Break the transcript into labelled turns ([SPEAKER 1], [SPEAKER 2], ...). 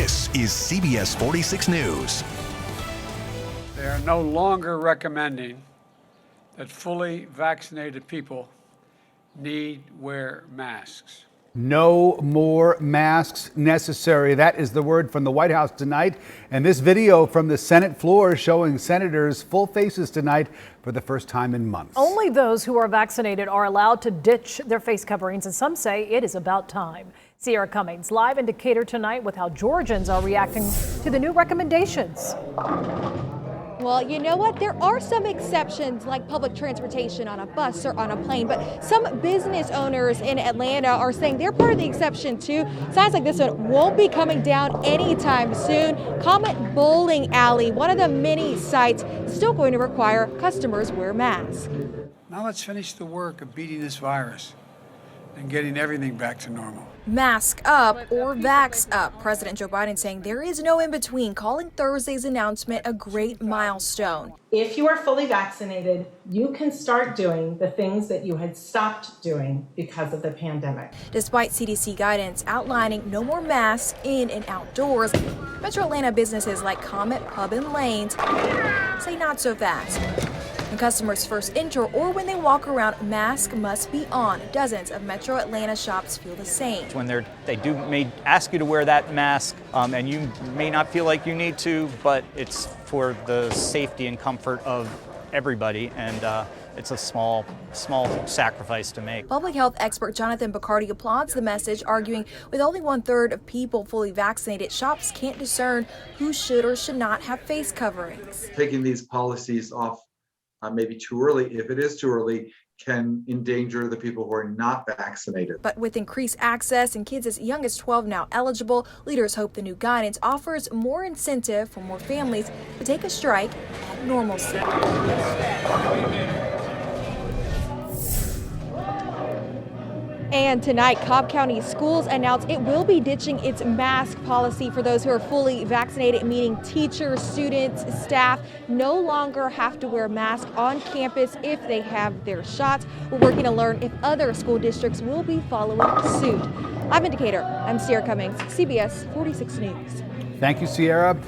[SPEAKER 1] This is CBS 46 News.
[SPEAKER 2] They are no longer recommending that fully vaccinated people need wear masks.
[SPEAKER 3] No more masks necessary. That is the word from the White House tonight. And this video from the Senate floor showing senators' full faces tonight for the first time in months.
[SPEAKER 4] Only those who are vaccinated are allowed to ditch their face coverings, and some say it is about time. Sierra Cummings live in Decatur tonight with how Georgians are reacting to the new recommendations.
[SPEAKER 5] Well, you know what? There are some exceptions, like public transportation on a bus or on a plane, but some business owners in Atlanta are saying they're part of the exception too. Sounds like this one won't be coming down anytime soon. Comet Bowling Alley, one of the many sites, still going to require customers wear masks.
[SPEAKER 2] Now let's finish the work of beating this virus and getting everything back to normal.
[SPEAKER 6] Mask up or vax up. President Joe Biden saying there is no in between, calling Thursday's announcement a great milestone.
[SPEAKER 7] If you are fully vaccinated, you can start doing the things that you had stopped doing because of the pandemic.
[SPEAKER 6] Despite CDC guidance outlining no more masks in and outdoors, Metro Atlanta businesses like Comet Pub Lanes say not so fast. When customers first enter or when they walk around, mask must be on. Dozens of Metro Atlanta shops feel the same.
[SPEAKER 8] When they may ask you to wear that mask, and you may not feel like you need to, but it's for the safety and comfort of everybody, and it's a small sacrifice to make.
[SPEAKER 6] Public health expert Jonathan Baktari applauds the message, arguing with only 1/3 of people fully vaccinated, shops can't discern who should or should not have face coverings.
[SPEAKER 9] Taking these policies off maybe too early, if it is too early, can endanger the people who are not vaccinated.
[SPEAKER 6] But with increased access and kids as young as 12 now eligible, leaders hope the new guidance offers more incentive for more families to take a strike at normalcy.
[SPEAKER 5] And tonight, Cobb County schools announced it will be ditching its mask policy for those who are fully vaccinated, meaning teachers, students, staff no longer have to wear masks on campus if they have their shots. We're working to learn if other school districts will be following suit. I'm in Decatur. I'm Sierra Cummings, CBS 46 News.
[SPEAKER 3] Thank you, Sierra.